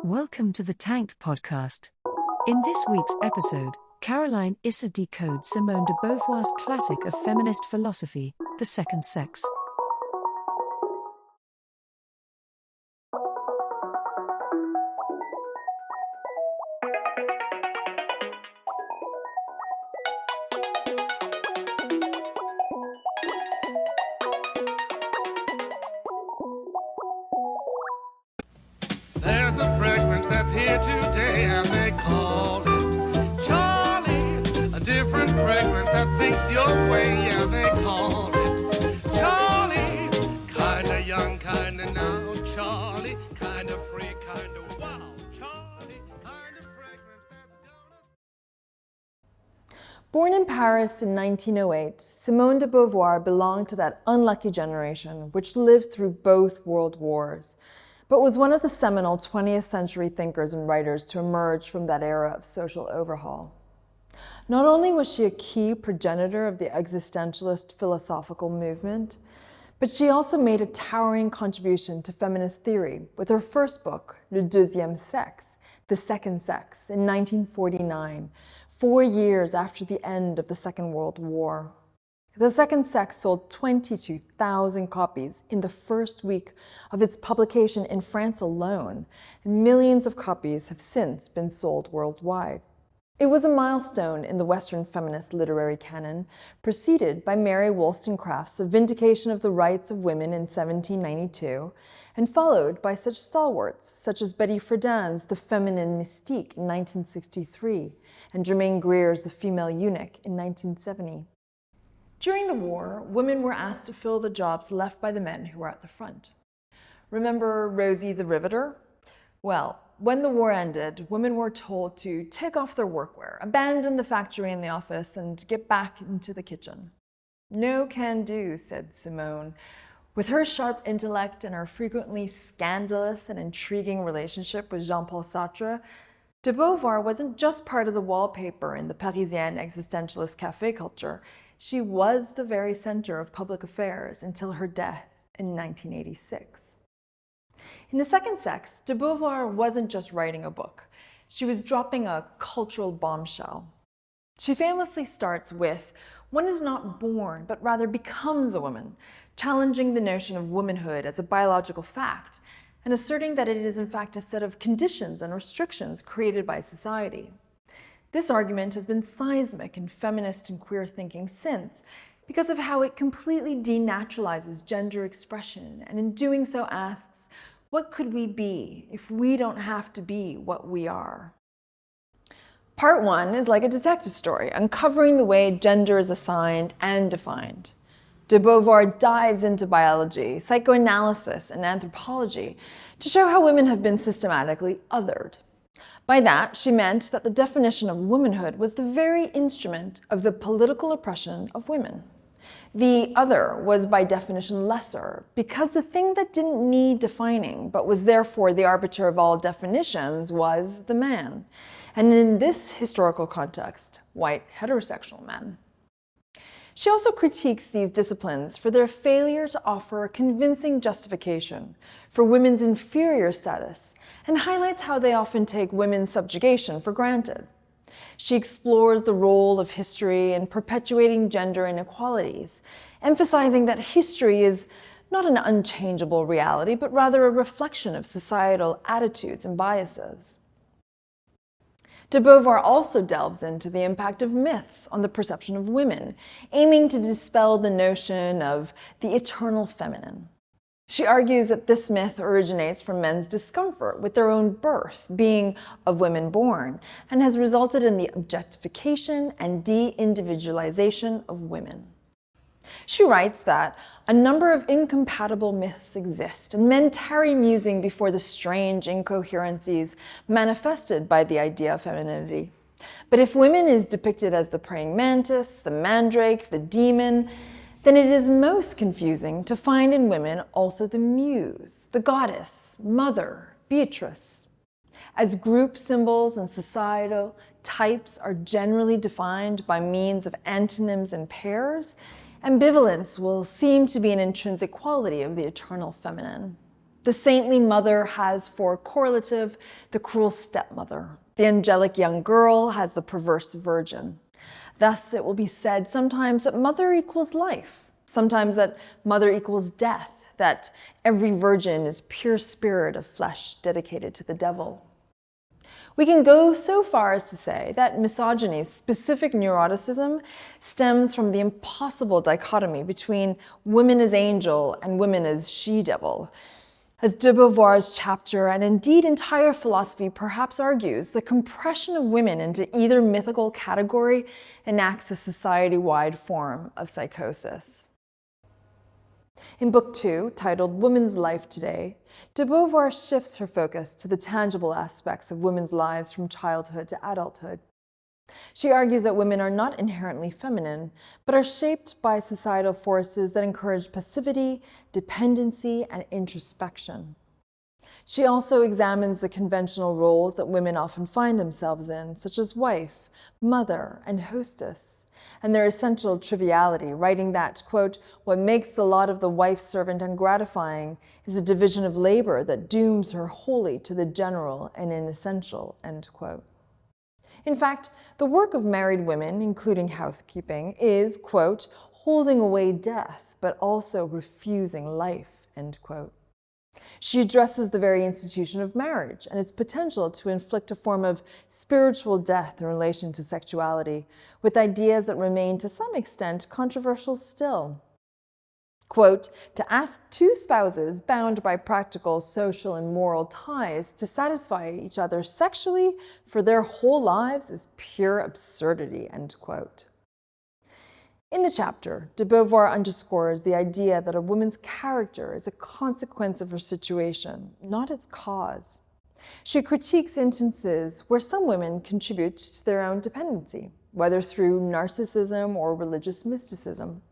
Welcome to the Tanked podcast. In this week's episode, Caroline Issa decodes Simone de Beauvoir's classic of feminist philosophy, The Second Sex. There's a fragrance that's here today and they call it Charlie. A different fragrance that thinks your way, yeah, they call it Charlie. Kinda young, kinda now, Charlie. Kinda free, kinda wow, Charlie. Kinda fragrance that's gonna... Born in Paris in 1908, Simone de Beauvoir belonged to that unlucky generation which lived through both world wars, but was one of the seminal 20th century thinkers and writers to emerge from that era of social overhaul. Not only was she a key progenitor of the existentialist philosophical movement, but she also made a towering contribution to feminist theory with her first book, Le Deuxième Sexe, The Second Sex, in 1949, 4 years after the end of the Second World War. The Second Sex sold 22,000 copies in the first week of its publication in France alone, and millions of copies have since been sold worldwide. It was a milestone in the Western feminist literary canon, preceded by Mary Wollstonecraft's A Vindication of the Rights of Women in 1792, and followed by such stalwarts such as Betty Friedan's The Feminine Mystique in 1963, and Germaine Greer's The Female Eunuch in 1970. During the war, women were asked to fill the jobs left by the men who were at the front. Remember Rosie the Riveter? Well, when the war ended, women were told to take off their workwear, abandon the factory and the office, and get back into the kitchen. No can do, said Simone. With her sharp intellect and her frequently scandalous and intriguing relationship with Jean-Paul Sartre, de Beauvoir wasn't just part of the wallpaper in the Parisienne existentialist café culture. She was the very center of public affairs until her death in 1986. In The Second Sex, de Beauvoir wasn't just writing a book. She was dropping a cultural bombshell. She famously starts with, "One is not born, but rather becomes a woman," challenging the notion of womanhood as a biological fact, and asserting that it is in fact a set of conditions and restrictions created by society. This argument has been seismic in feminist and queer thinking since, because of how it completely denaturalizes gender expression, and in doing so asks, what could we be if we don't have to be what we are? Part 1 is like a detective story, uncovering the way gender is assigned and defined. De Beauvoir dives into biology, psychoanalysis, and anthropology to show how women have been systematically othered. By that, she meant that the definition of womanhood was the very instrument of the political oppression of women. The other was by definition lesser, because the thing that didn't need defining, but was therefore the arbiter of all definitions, was the man. And in this historical context, white heterosexual men. She also critiques these disciplines for their failure to offer a convincing justification for women's inferior status, and highlights how they often take women's subjugation for granted. She explores the role of history in perpetuating gender inequalities, emphasizing that history is not an unchangeable reality, but rather a reflection of societal attitudes and biases. De Beauvoir also delves into the impact of myths on the perception of women, aiming to dispel the notion of the eternal feminine. She argues that this myth originates from men's discomfort with their own birth, being of women born, and has resulted in the objectification and de-individualization of women. She writes that a number of incompatible myths exist, and men tarry musing before the strange incoherencies manifested by the idea of femininity. But if women is depicted as the praying mantis, the mandrake, the demon, then it is most confusing to find in women also the muse, the goddess, mother, Beatrice. As group symbols and societal types are generally defined by means of antonyms and pairs, ambivalence will seem to be an intrinsic quality of the eternal feminine. The saintly mother has for correlative the cruel stepmother. The angelic young girl has the perverse virgin. Thus, it will be said sometimes that mother equals life, sometimes that mother equals death, that every virgin is pure spirit of flesh dedicated to the devil. We can go so far as to say that misogyny's specific neuroticism stems from the impossible dichotomy between women as angel and women as she-devil. As de Beauvoir's chapter, and indeed entire philosophy, perhaps argues, the compression of women into either mythical category enacts a society-wide form of psychosis. In Book 2, titled Women's Life Today, de Beauvoir shifts her focus to the tangible aspects of women's lives from childhood to adulthood. She argues that women are not inherently feminine, but are shaped by societal forces that encourage passivity, dependency, and introspection. She also examines the conventional roles that women often find themselves in, such as wife, mother, and hostess, and their essential triviality, writing that, quote, "What makes the lot of the wife servant ungratifying is a division of labor that dooms her wholly to the general and inessential," end quote. In fact, the work of married women, including housekeeping, is, quote, "holding away death, but also refusing life," end quote. She addresses the very institution of marriage and its potential to inflict a form of spiritual death in relation to sexuality, with ideas that remain to some extent controversial still. Quote, "To ask two spouses bound by practical, social, and moral ties to satisfy each other sexually for their whole lives is pure absurdity," end quote. In the chapter, de Beauvoir underscores the idea that a woman's character is a consequence of her situation, not its cause. She critiques instances where some women contribute to their own dependency, whether through narcissism or religious mysticism.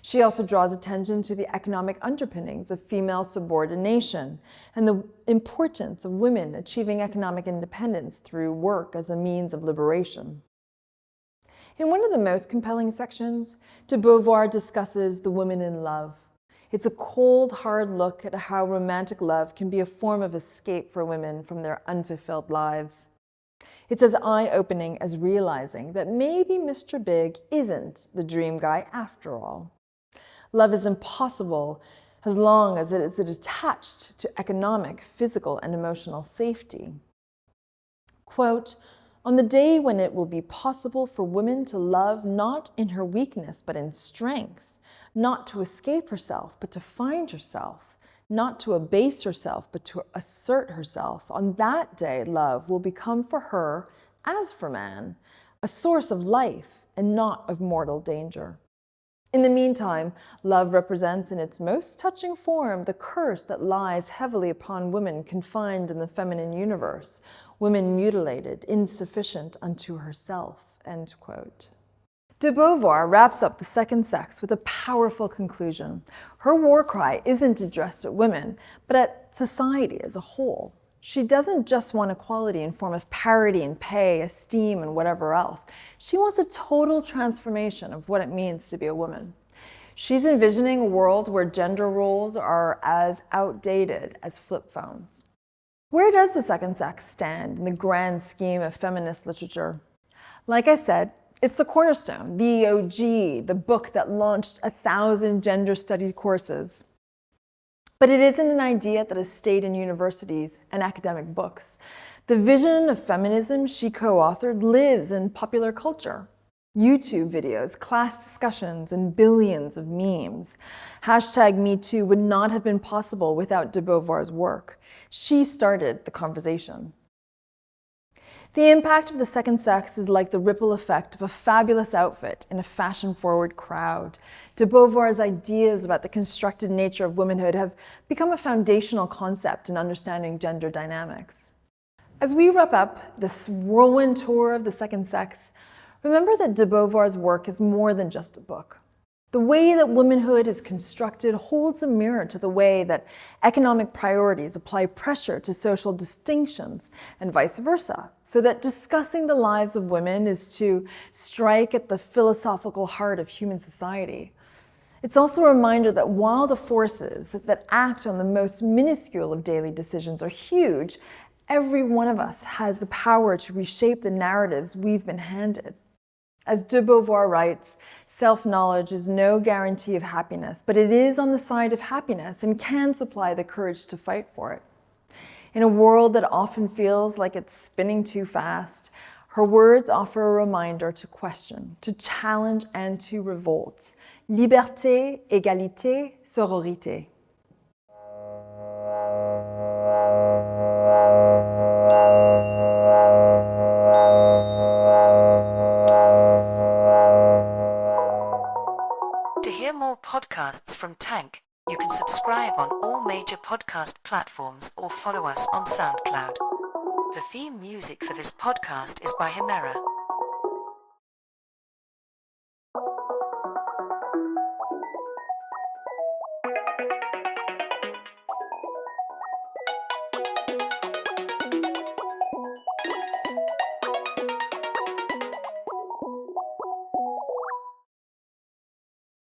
She also draws attention to the economic underpinnings of female subordination and the importance of women achieving economic independence through work as a means of liberation. In one of the most compelling sections, de Beauvoir discusses the woman in love. It's a cold, hard look at how romantic love can be a form of escape for women from their unfulfilled lives. It's as eye-opening as realizing that maybe Mr. Big isn't the dream guy after all. Love is impossible as long as it is attached to economic, physical, and emotional safety. Quote, "On the day when it will be possible for women to love not in her weakness but in strength, not to escape herself but to find herself, not to abase herself but to assert herself, on that day love will become for her, as for man, a source of life and not of mortal danger. In the meantime, love represents in its most touching form the curse that lies heavily upon women confined in the feminine universe, women mutilated, insufficient unto herself," end quote. De Beauvoir wraps up the second sex with a powerful conclusion. Her war cry isn't addressed at women, but at society as a whole. She doesn't just want equality in form of parity in pay, esteem, and whatever else. She wants a total transformation of what it means to be a woman. She's envisioning a world where gender roles are as outdated as flip phones. Where does the second sex stand in the grand scheme of feminist literature? Like I said, it's the cornerstone, the OG, the book that launched 1,000 gender studies courses. But it isn't an idea that has stayed in universities and academic books. The vision of feminism she co-authored lives in popular culture. YouTube videos, class discussions, and billions of memes. #MeToo would not have been possible without de Beauvoir's work. She started the conversation. The impact of the second sex is like the ripple effect of a fabulous outfit in a fashion-forward crowd. De Beauvoir's ideas about the constructed nature of womanhood have become a foundational concept in understanding gender dynamics. As we wrap up this whirlwind tour of the second sex, remember that de Beauvoir's work is more than just a book. The way that womanhood is constructed holds a mirror to the way that economic priorities apply pressure to social distinctions and vice versa, so that discussing the lives of women is to strike at the philosophical heart of human society. It's also a reminder that while the forces that act on the most minuscule of daily decisions are huge, every one of us has the power to reshape the narratives we've been handed. As de Beauvoir writes, self-knowledge is no guarantee of happiness, but it is on the side of happiness and can supply the courage to fight for it. In a world that often feels like it's spinning too fast, her words offer a reminder to question, to challenge, and to revolt. Liberté, égalité, sororité. To hear more podcasts from Tank, you can subscribe on all major podcast platforms or follow us on SoundCloud. The theme music for this podcast is by Himera.